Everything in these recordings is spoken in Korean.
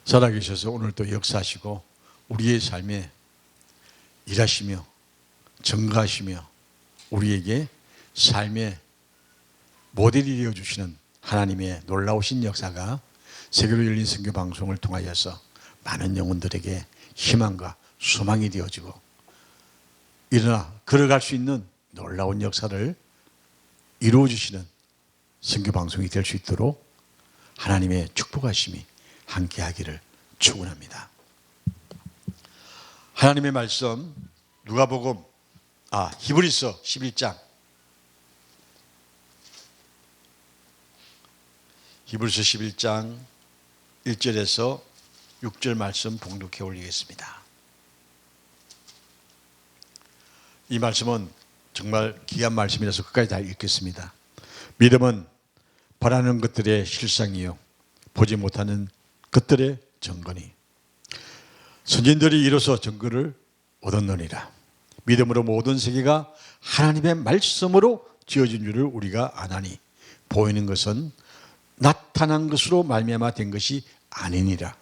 살아계셔서 오늘 또 역사하시고 우리의 삶에 일하시며 증거하시며 우리에게 삶의 모델이 되어주시는 하나님의 놀라우신 역사가 세계로 열린 선교 방송을 통하여서 많은 영혼들에게 희망과 소망이 되어지고 일어나 걸어갈 수 있는 놀라운 역사를 이루어주시는 선교 방송이 될 수 있도록 하나님의 축복하심이 함께하기를 축원합니다. 하나님의 말씀 누가복음 히브리서 11장 히브리서 11장 1절에서 6절 말씀 봉독해 올리겠습니다. 이 말씀은 정말 귀한 말씀이라서 끝까지 다 읽겠습니다. 믿음은 바라는 것들의 실상이요 보지 못하는 것들의 증거니 선진들이 이로써 증거를 얻었느니라. 믿음으로 모든 세계가 하나님의 말씀으로 지어진 줄을 우리가 아나니 보이는 것은 나타난 것으로 말미암아 된 것이 아니니라.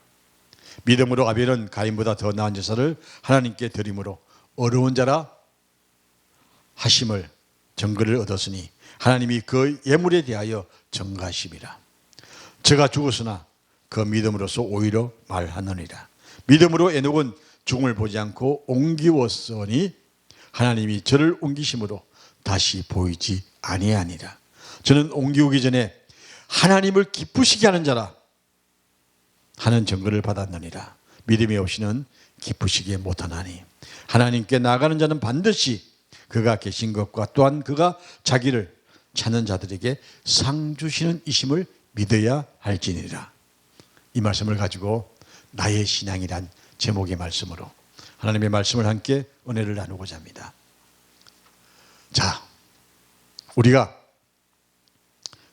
믿음으로 아벨은 가인보다 더 나은 제사를 하나님께 드림으로 어려운 자라 하심을 증거를 얻었으니 하나님이 그 예물에 대하여 증거하심이라. 저가 죽었으나 그 믿음으로서 오히려 말하느니라. 믿음으로 에녹은 죽음을 보지 않고 옮기웠으니 하나님이 저를 옮기심으로 다시 보이지 아니하니라. 저는 옮기우기 전에 하나님을 기쁘시게 하는 자라 하는 증거를 받았느니라. 믿음이 없이는 기쁘시게 못하나니 하나님께 나아가는 자는 반드시 그가 계신 것과 또한 그가 자기를 찾는 자들에게 상 주시는 이심을 믿어야 할지니라. 이 말씀을 가지고 나의 신앙이란 제목의 말씀으로 하나님의 말씀을 함께 은혜를 나누고자 합니다. 자, 우리가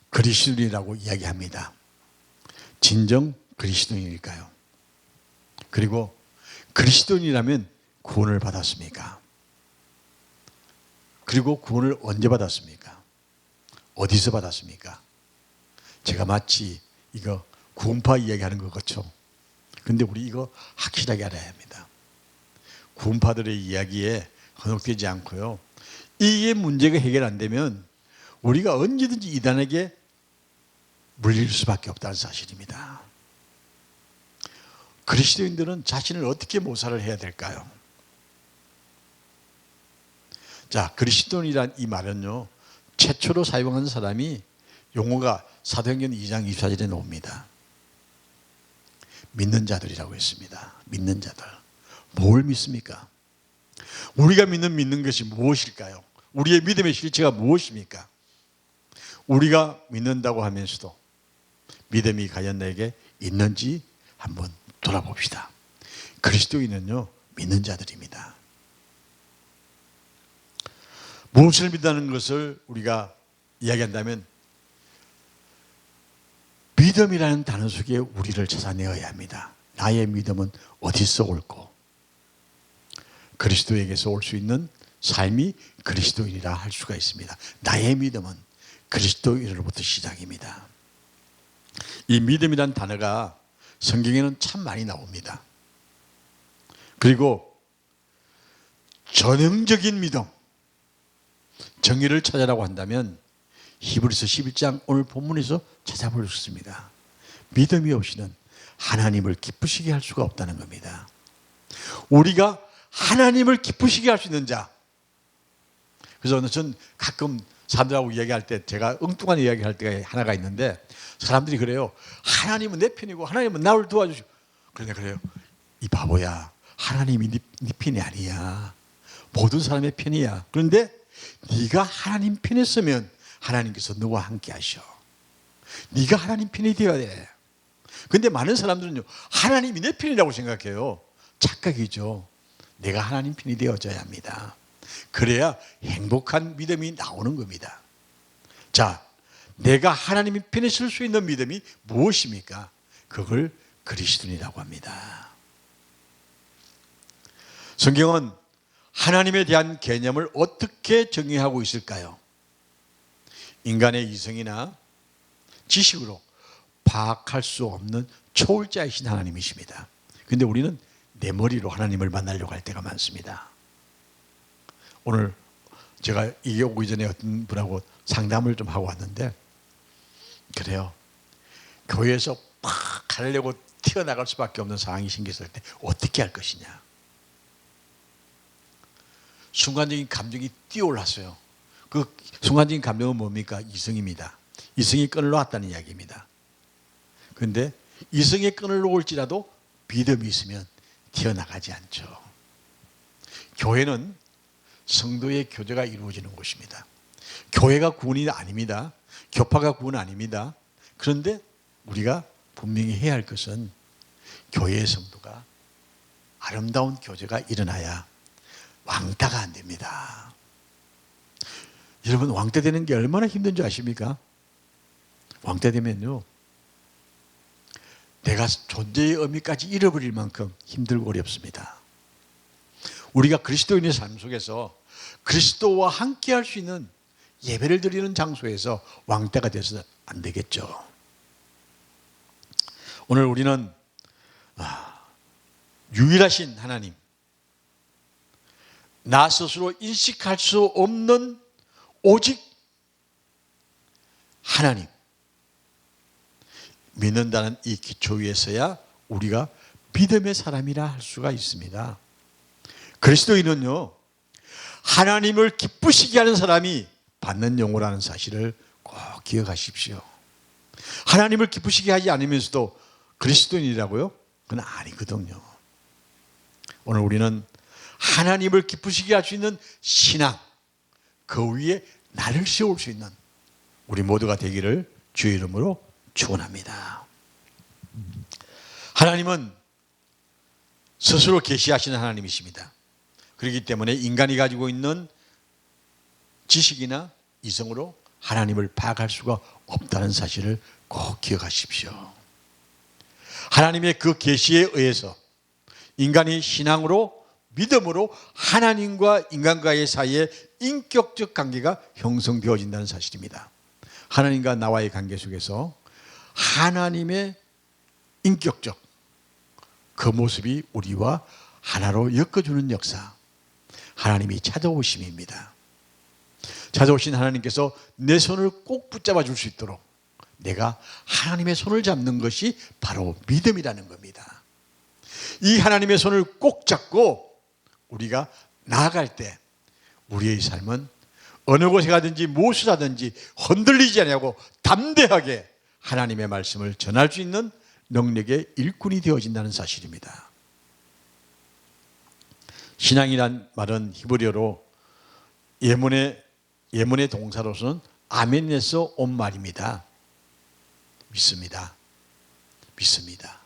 그리스도인이라고 이야기합니다. 진정 그리스도인일까요? 그리고 그리스도인이라면 구원을 받았습니까? 그리고 구원을 언제 받았습니까? 어디서 받았습니까? 제가 마치 이거 구원파 이야기하는 것 같죠? 근데 우리 이거 확실하게 알아야 합니다. 구원파들의 이야기에 현혹되지 않고요. 이게 문제가 해결 안 되면 우리가 언제든지 이단에게 물릴 수밖에 없다는 사실입니다. 그리스도인들은 자신을 어떻게 모사를 해야 될까요? 자, 그리스도인이란 이 말은요, 최초로 사용한 사람이 용어가 사도행전 2장 24절에 나옵니다. 믿는 자들이라고 했습니다. 믿는 자들. 뭘 믿습니까? 우리가 믿는 것이 무엇일까요? 우리의 믿음의 실체가 무엇입니까? 우리가 믿는다고 하면서도 믿음이 과연 나에게 있는지 한번 돌아봅시다. 그리스도인은요, 믿는 자들입니다. 무엇을 믿다는 것을 우리가 이야기한다면 믿음이라는 단어 속에 우리를 찾아내어야 합니다. 나의 믿음은 어디서 올고 그리스도에게서 올 수 있는 삶이 그리스도인이라 할 수가 있습니다. 나의 믿음은 그리스도인으로부터 시작입니다. 이 믿음이란 단어가 성경에는 참 많이 나옵니다. 그리고 전형적인 믿음, 정의를 찾아라고 한다면 히브리서 11장 오늘 본문에서 찾아볼 수 있습니다. 믿음이 없이는 하나님을 기쁘시게 할 수가 없다는 겁니다. 우리가 하나님을 기쁘시게 할 수 있는 자. 그래서 전 가끔 사람들하고 이야기할 때 제가 엉뚱한 이야기할 때가 하나가 있는데 사람들이 그래요. 하나님은 내 편이고 하나님은 나를 도와주시고. 그런데 그래요. 이 바보야. 하나님이 네 편이 아니야. 모든 사람의 편이야. 그런데 네가 하나님 편에 서면 하나님께서 너와 함께 하셔. 네가 하나님 편이 되어야 돼. 그런데 많은 사람들은요, 하나님이 내 편이라고 생각해요. 착각이죠. 내가 하나님 편이 되어져야 합니다. 그래야 행복한 믿음이 나오는 겁니다. 자, 내가 하나님 편에 설 수 있는 믿음이 무엇입니까? 그걸 그리스도인이라고 합니다. 성경은 하나님에 대한 개념을 어떻게 정의하고 있을까요? 인간의 이성이나 지식으로 파악할 수 없는 초월자이신 하나님이십니다. 근데 우리는 내 머리로 하나님을 만나려고 할 때가 많습니다. 오늘 제가 이게 오기 전에 어떤 분하고 상담을 좀 하고 왔는데, 그래요. 교회에서 막 가려고 튀어나갈 수밖에 없는 상황이 생겼을 때 어떻게 할 것이냐. 순간적인 감정이 뛰어올랐어요. 그 순간적인 감정은 뭡니까? 이성입니다. 이성이 끈을 놓았다는 이야기입니다. 그런데 이성의 끈을 놓을지라도 믿음이 있으면 튀어나가지 않죠. 교회는 성도의 교제가 이루어지는 곳입니다. 교회가 구원이 아닙니다. 교파가 구원 아닙니다. 그런데 우리가 분명히 해야 할 것은 교회의 성도가 아름다운 교제가 일어나야 왕따가 안 됩니다. 여러분, 왕따 되는 게 얼마나 힘든 줄 아십니까? 왕따 되면요, 내가 존재의 의미까지 잃어버릴 만큼 힘들고 어렵습니다. 우리가 그리스도인의 삶 속에서 그리스도와 함께 할 수 있는 예배를 드리는 장소에서 왕따가 돼서는 안 되겠죠. 오늘 우리는 유일하신 하나님, 나 스스로 인식할 수 없는 오직 하나님 믿는다는 이 기초 위에서야 우리가 믿음의 사람이라 할 수가 있습니다. 그리스도인은요, 하나님을 기쁘시게 하는 사람이 받는 영혼이라는 사실을 꼭 기억하십시오. 하나님을 기쁘시게 하지 않으면서도 그리스도인이라고요? 그건 아니거든요. 오늘 우리는 하나님을 기쁘시게 할 수 있는 신앙, 그 위에 나를 세울 수 있는 우리 모두가 되기를 주의 이름으로 축원합니다. 하나님은 스스로 계시하시는 하나님이십니다. 그렇기 때문에 인간이 가지고 있는 지식이나 이성으로 하나님을 파악할 수가 없다는 사실을 꼭 기억하십시오. 하나님의 그 계시에 의해서 인간이 신앙으로, 믿음으로 하나님과 인간과의 사이에 인격적 관계가 형성되어진다는 사실입니다. 하나님과 나와의 관계 속에서 하나님의 인격적 그 모습이 우리와 하나로 엮어주는 역사, 하나님이 찾아오심입니다. 찾아오신 하나님께서 내 손을 꼭 붙잡아 줄 수 있도록 내가 하나님의 손을 잡는 것이 바로 믿음이라는 겁니다. 이 하나님의 손을 꼭 잡고 우리가 나아갈 때 우리의 삶은 어느 곳에 가든지 무엇을 하든지 흔들리지 않고 담대하게 하나님의 말씀을 전할 수 있는 능력의 일꾼이 되어진다는 사실입니다. 신앙이란 말은 히브리어로 예문의 동사로서는 아멘에서 온 말입니다. 믿습니다. 믿습니다.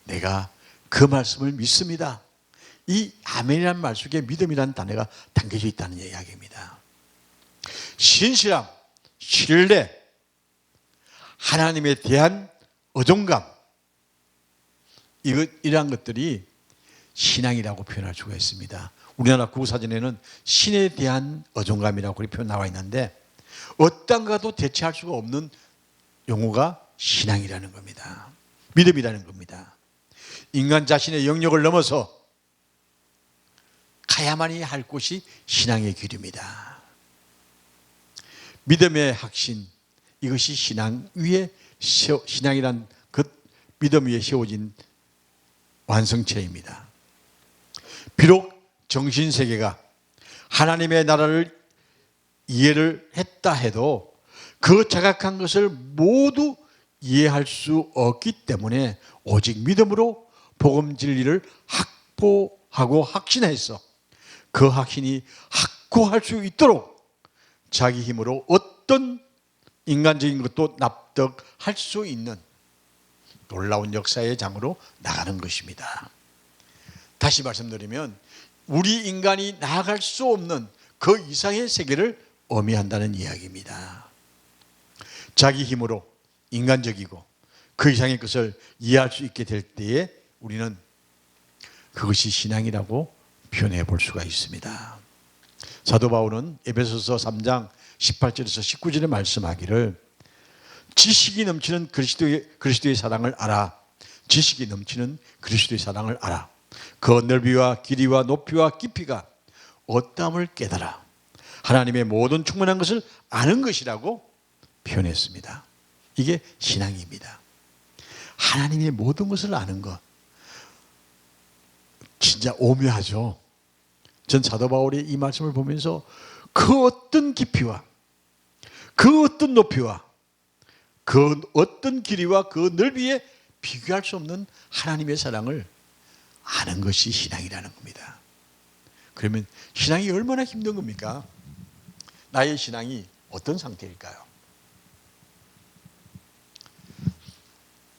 내가 그 말씀을 믿습니다. 이 아멘이라는 말 속에 믿음이라는 단어가 담겨져 있다는 이야기입니다. 신실함, 신뢰, 하나님에 대한 의존감, 이러한 것들이 신앙이라고 표현할 수가 있습니다. 우리나라 국어사전에는 신에 대한 의존감이라고 그렇게 표현 나와 있는데 어떤 가도 대체할 수가 없는 용어가 신앙이라는 겁니다. 믿음이라는 겁니다. 인간 자신의 영역을 넘어서 가야만이 할 곳이 신앙의 길입니다. 믿음의 확신, 이것이 신앙이란 그 믿음 위에 세워진 완성체입니다. 비록 정신세계가 하나님의 나라를 이해를 했다 해도 그 자각한 것을 모두 이해할 수 없기 때문에 오직 믿음으로 복음 진리를 확보하고 확신해서 그 확신이 확고할 수 있도록 자기 힘으로 어떤 인간적인 것도 납득할 수 있는 놀라운 역사의 장으로 나가는 것입니다. 다시 말씀드리면 우리 인간이 나아갈 수 없는 그 이상의 세계를 의미한다는 이야기입니다. 자기 힘으로 인간적이고 그 이상의 것을 이해할 수 있게 될 때에 우리는 그것이 신앙이라고 표현해 볼 수가 있습니다. 사도 바울은 에베소서 3장 18절에서 19절에 말씀하기를 지식이 넘치는 그리스도의 사랑을 알아 지식이 넘치는 그리스도의 사랑을 알아. 그 넓이와 길이와 높이와 깊이가 어떠함을 깨달아 하나님의 모든 충만한 것을 아는 것이라고 표현했습니다. 이게 신앙입니다. 하나님의 모든 것을 아는 것. 진짜 오묘하죠. 전 사도 바울이 이 말씀을 보면서 그 어떤 깊이와 그 어떤 높이와 그 어떤 길이와 그 넓이에 비교할 수 없는 하나님의 사랑을 아는 것이 신앙이라는 겁니다. 그러면 신앙이 얼마나 힘든 겁니까? 나의 신앙이 어떤 상태일까요?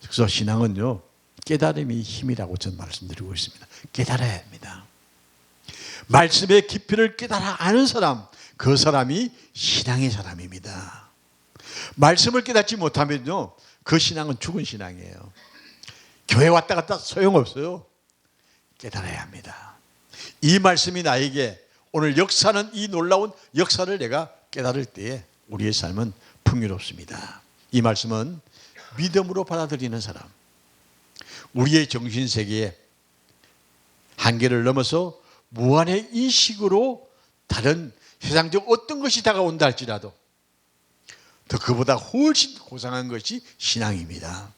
그래서 신앙은요, 깨달음이 힘이라고 저는 말씀드리고 있습니다. 깨달아야 합니다. 말씀의 깊이를 깨달아 아는 사람, 그 사람이 신앙의 사람입니다. 말씀을 깨닫지 못하면요, 그 신앙은 죽은 신앙이에요. 교회 왔다 갔다 소용없어요. 깨달아야 합니다. 이 말씀이 나에게 오늘 역사는, 이 놀라운 역사를 내가 깨달을 때에 우리의 삶은 풍요롭습니다. 이 말씀은 믿음으로 받아들이는 사람, 우리의 정신세계의 한계를 넘어서 무한의 인식으로 다른 세상적 어떤 것이 다가온다 할지라도 더 그보다 훨씬 고상한 것이 신앙입니다.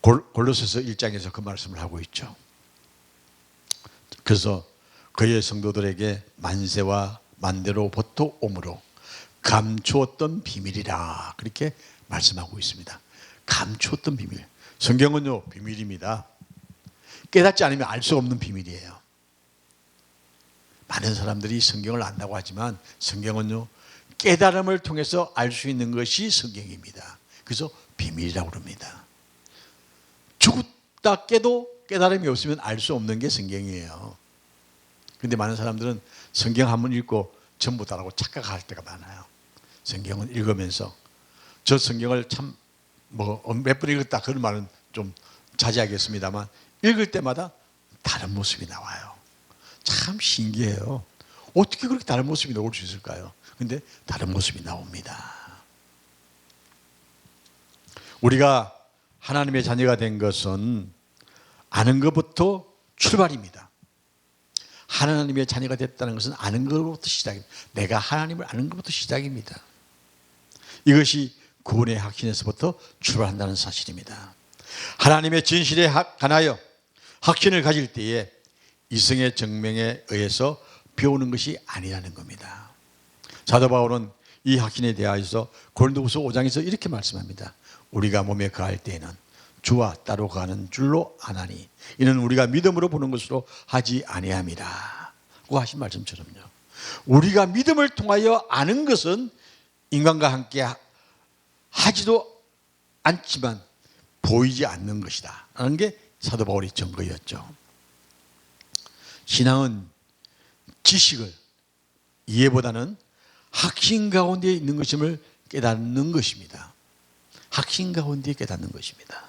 골로새서 1장에서 그 말씀을 하고 있죠. 그래서 그의 성도들에게 만세와 만대로 보토 오므로 감추었던 비밀이라 그렇게 말씀하고 있습니다. 감추었던 비밀. 성경은요, 비밀입니다. 깨닫지 않으면 알 수 없는 비밀이에요. 많은 사람들이 성경을 안다고 하지만 성경은요, 깨달음을 통해서 알 수 있는 것이 성경입니다. 그래서 비밀이라고 그럽니다. 죽었다 깨도 깨달음이 없으면 알 수 없는 게 성경이에요. 그런데 많은 사람들은 성경 한번 읽고 전부 다라고 착각할 때가 많아요. 성경은 읽으면서 저 성경을 참 몇 번 읽었다 그런 말은 좀 자제하겠습니다만 읽을 때마다 다른 모습이 나와요. 참 신기해요. 어떻게 그렇게 다른 모습이 나올 수 있을까요? 근데 다른 모습이 나옵니다. 우리가 하나님의 자녀가 된 것은 아는 것부터 출발입니다. 하나님의 자녀가 됐다는 것은 아는 것부터 시작입니다. 내가 하나님을 아는 것부터 시작입니다. 이것이 구원의 확신에서부터 출발한다는 사실입니다. 하나님의 진실에 관하여 확신을 가질 때에 이성의 증명에 의해서 배우는 것이 아니라는 겁니다. 사도 바울은 이 확신에 대하여서 고린도후서 5장에서 이렇게 말씀합니다. 우리가 몸에 거할 때에는 주와 따로 거하는 줄로 아나니 이는 우리가 믿음으로 보는 것으로 하지 아니함이라 고 하신 말씀처럼요, 우리가 믿음을 통하여 아는 것은 인간과 함께 하지도 않지만 보이지 않는 것이다 라는 게 사도 바울의 증거였죠. 신앙은 지식을 이해보다는 확신 가운데 있는 것임을 깨닫는 것입니다. 확신 가운데 깨닫는 것입니다.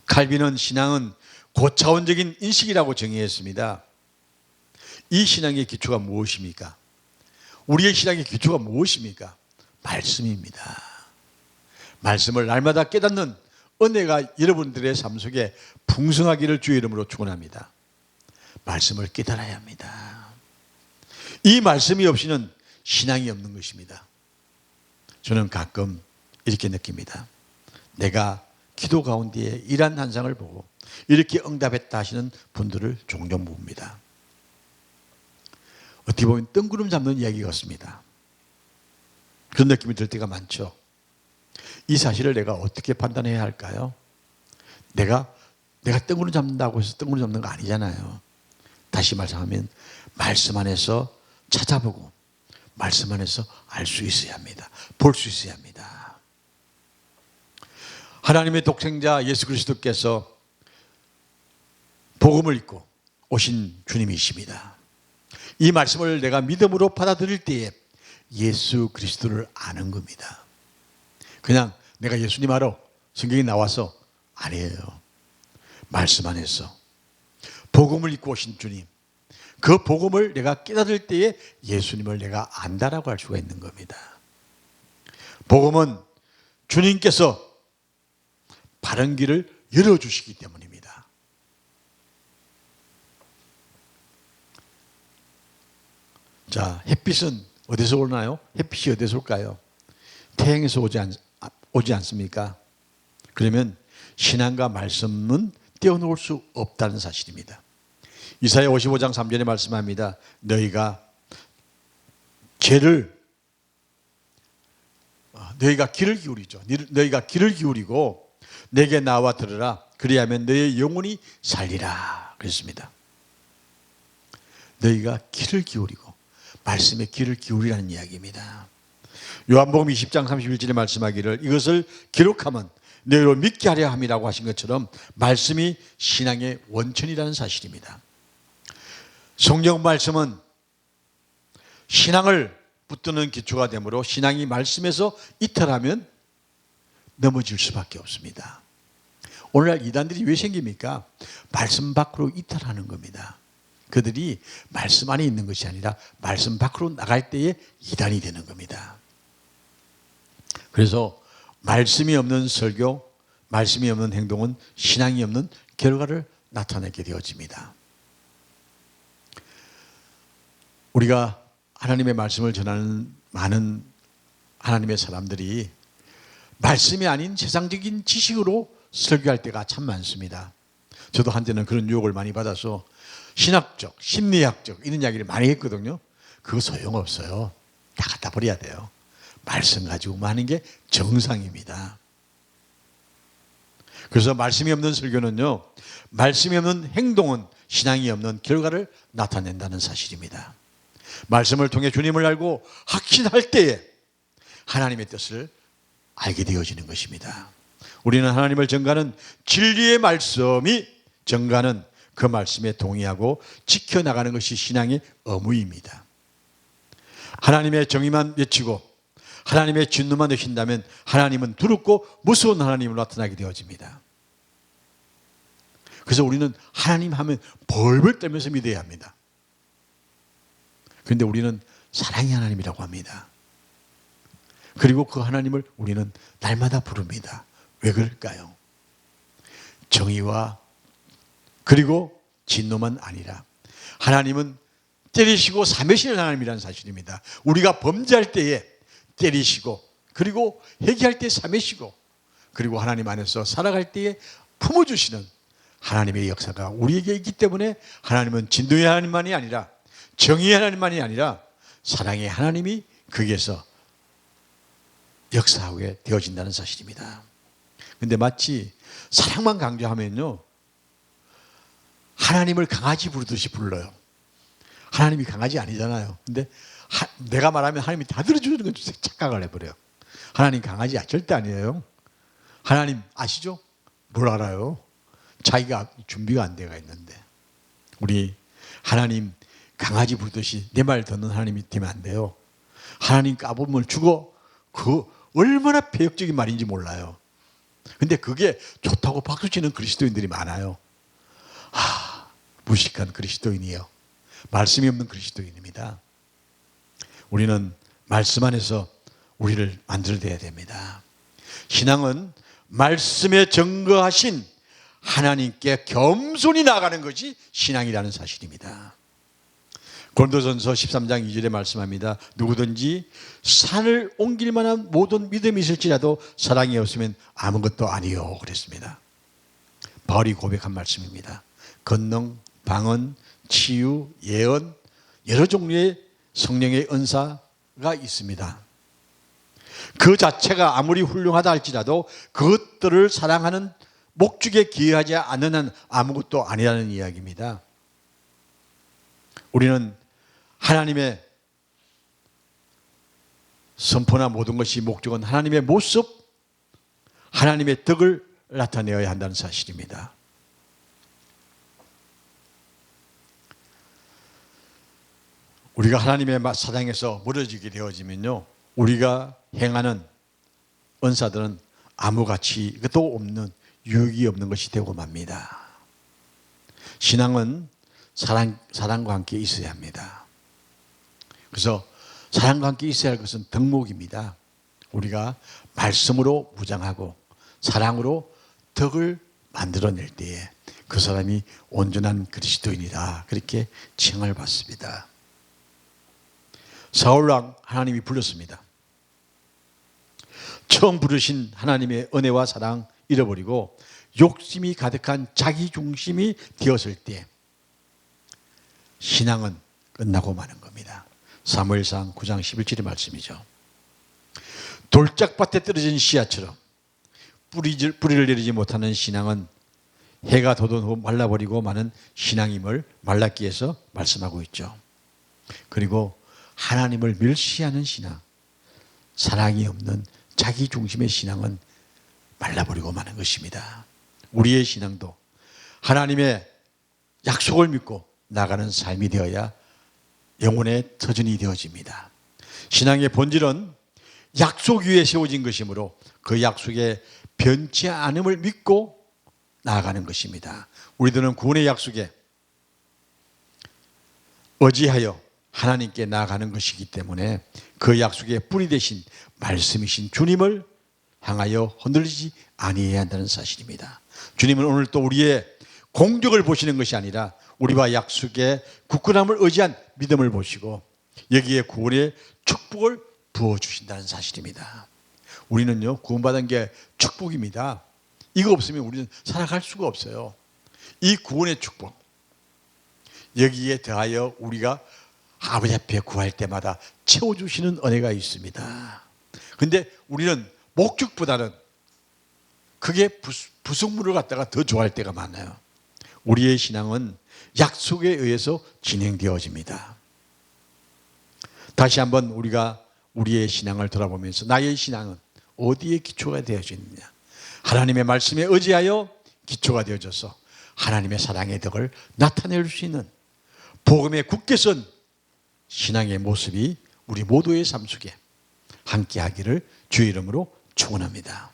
칼빈은 신앙은 고차원적인 인식이라고 정의했습니다. 이 신앙의 기초가 무엇입니까? 우리의 신앙의 기초가 무엇입니까? 말씀입니다. 말씀을 날마다 깨닫는 은혜가 여러분들의 삶 속에 풍성하기를 주의 이름으로 축원합니다. 말씀을 깨달아야 합니다. 이 말씀이 없이는 신앙이 없는 것입니다. 저는 가끔 이렇게 느낍니다. 내가 기도 가운데에 이러한 현상을 보고 이렇게 응답했다 하시는 분들을 종종 봅니다. 어떻게 보면 뜬구름 잡는 이야기 같습니다. 그런 느낌이 들 때가 많죠. 이 사실을 내가 어떻게 판단해야 할까요? 내가 뜬구름 잡는다고 해서 뜬구름 잡는 거 아니잖아요. 다시 말씀하면 말씀 안에서 찾아보고 말씀 안에서 알 수 있어야 합니다. 볼 수 있어야 합니다. 하나님의 독생자 예수 그리스도께서 복음을 읽고 오신 주님이십니다. 이 말씀을 내가 믿음으로 받아들일 때에 예수 그리스도를 아는 겁니다. 그냥 내가 예수님 알아 성경에 나와서 아니에요. 말씀 안에서 복음을 읽고 오신 주님, 그 복음을 내가 깨달을 때에 예수님을 내가 안다라고 할 수가 있는 겁니다. 복음은 주님께서 바른 길을 열어주시기 때문입니다. 자, 햇빛은 어디서 오나요? 햇빛이 어디서 올까요? 태양에서 오지 않습니까? 그러면 신앙과 말씀은 떼어놓을 수 없다는 사실입니다. 이사야 55장 3절에 말씀합니다. 너희가 길을 기울이죠. 너희가 길을 기울이고 내게 나와 들으라. 그리하면 너희의 영혼이 살리라. 그랬습니다. 너희가 길을 기울이고 말씀에 귀를 기울이라는 이야기입니다. 요한복음 20장 31절에 말씀하기를 이것을 기록하면 너희로 믿게 하려 함이라고 하신 것처럼 말씀이 신앙의 원천이라는 사실입니다. 성경 말씀은 신앙을 붙드는 기초가 되므로 신앙이 말씀에서 이탈하면 넘어질 수밖에 없습니다. 오늘날 이단들이 왜 생깁니까? 말씀 밖으로 이탈하는 겁니다. 그들이 말씀 안에 있는 것이 아니라 말씀 밖으로 나갈 때에 이단이 되는 겁니다. 그래서 말씀이 없는 설교, 말씀이 없는 행동은 신앙이 없는 결과를 나타내게 되어집니다. 우리가 하나님의 말씀을 전하는 많은 하나님의 사람들이 말씀이 아닌 세상적인 지식으로 설교할 때가 참 많습니다. 저도 한때는 그런 유혹을 많이 받아서 신학적, 심리학적 이런 이야기를 많이 했거든요. 그거 소용없어요. 다 갖다 버려야 돼요. 말씀 가지고만 하는 게 정상입니다. 그래서 말씀이 없는 설교는요, 말씀이 없는 행동은 신앙이 없는 결과를 나타낸다는 사실입니다. 말씀을 통해 주님을 알고 확신할 때에 하나님의 뜻을 알게 되어지는 것입니다. 우리는 하나님을 전가하는 진리의 말씀이 전가하는 그 말씀에 동의하고 지켜나가는 것이 신앙의 의무입니다. 하나님의 정의만 외치고 하나님의 진노만 외친다면 하나님은 두렵고 무서운 하나님으로 나타나게 되어집니다. 그래서 우리는 하나님 하면 벌벌 떨면서 믿어야 합니다. 그런데 우리는 사랑의 하나님이라고 합니다. 그리고 그 하나님을 우리는 날마다 부릅니다. 왜 그럴까요? 정의와 그리고 진노만 아니라 하나님은 때리시고 삼위시는 하나님이라는 사실입니다. 우리가 범죄할 때에 때리시고 그리고 회개할 때 삼위시고 그리고 하나님 안에서 살아갈 때에 품어주시는 하나님의 역사가 우리에게 있기 때문에 하나님은 진노의 하나님만이 아니라 정의의 하나님만이 아니라 사랑의 하나님이 거기에서 역사하게 되어진다는 사실입니다. 그런데 마치 사랑만 강조하면요, 하나님을 강아지 부르듯이 불러요. 하나님이 강아지 아니잖아요. 근데 내가 말하면 하나님이 다 들어주는 건 착각을 해버려요. 하나님 강아지 절대 아니에요. 하나님 아시죠? 뭘 알아요? 자기가 준비가 안 돼가 있는데 우리 하나님 강아지 부르듯이 내 말 듣는 하나님이 되면 안 돼요. 하나님 까불면 죽어. 그 얼마나 폐역적인 말인지 몰라요. 근데 그게 좋다고 박수치는 그리스도인들이 많아요. 무식한 그리스도인이요. 말씀이 없는 그리스도인입니다. 우리는 말씀 안에서 우리를 만들어야 됩니다. 신앙은 말씀에 증거하신 하나님께 겸손히 나아가는 것이 신앙이라는 사실입니다. 고린도전서 13장 2절에 말씀합니다. 누구든지 산을 옮길 만한 모든 믿음이 있을지라도 사랑이 없으면 아무것도 아니요 그랬습니다. 바울이 고백한 말씀입니다. 권능, 방언, 치유, 예언 여러 종류의 성령의 은사가 있습니다. 그 자체가 아무리 훌륭하다 할지라도 그것들을 사랑하는 목적에 기여하지 않는 한 아무것도 아니라는 이야기입니다. 우리는 하나님의 선포나 모든 것이 목적은 하나님의 모습, 하나님의 덕을 나타내어야 한다는 사실입니다. 우리가 하나님의 사랑에서 멀어지게 되어지면요, 우리가 행하는 은사들은 아무 가치도 없는 유익이 없는 것이 되고 맙니다. 신앙은 사랑과 함께 있어야 합니다. 그래서 사랑과 함께 있어야 할 것은 덕목입니다. 우리가 말씀으로 무장하고 사랑으로 덕을 만들어낼 때에 그 사람이 온전한 그리스도인이다, 그렇게 칭을 받습니다. 사울왕 하나님이 불렀습니다. 처음 부르신 하나님의 은혜와 사랑 잃어버리고 욕심이 가득한 자기 중심이 되었을 때 신앙은 끝나고 마는 겁니다. 사무엘상 9장 11절의 말씀이죠. 돌짝밭에 떨어진 씨앗처럼 뿌리를 내리지 못하는 신앙은 해가 돋은 후 말라버리고 마는 신앙임을 말라기에서 말씀하고 있죠. 그리고 하나님을 멸시하는 신앙, 사랑이 없는 자기 중심의 신앙은 말라버리고 마는 것입니다. 우리의 신앙도 하나님의 약속을 믿고 나가는 삶이 되어야 영혼의 터전이 되어집니다. 신앙의 본질은 약속 위에 세워진 것이므로 그 약속에 변치 않음을 믿고 나아가는 것입니다. 우리들은 구원의 약속에 의지하여 하나님께 나아가는 것이기 때문에 그 약속의 뿌리 되신 말씀이신 주님을 향하여 흔들리지 아니해야 한다는 사실입니다. 주님은 오늘 또 우리의 공적을 보시는 것이 아니라 우리와 약속의 굳건함을 의지한 믿음을 보시고 여기에 구원의 축복을 부어주신다는 사실입니다. 우리는요, 구원받은 게 축복입니다. 이거 없으면 우리는 살아갈 수가 없어요. 이 구원의 축복, 여기에 더하여 우리가 아버지 앞에 구할 때마다 채워주시는 은혜가 있습니다. 그런데 우리는 목적보다는 그게 부속물을 갖다가 더 좋아할 때가 많아요. 우리의 신앙은 약속에 의해서 진행되어집니다. 다시 한번 우리가 우리의 신앙을 돌아보면서 나의 신앙은 어디에 기초가 되어지느냐? 하나님의 말씀에 의지하여 기초가 되어져서 하나님의 사랑의 덕을 나타낼 수 있는 복음에 굳게 선 신앙의 모습이 우리 모두의 삶 속에 함께하기를 주의 이름으로 축원합니다.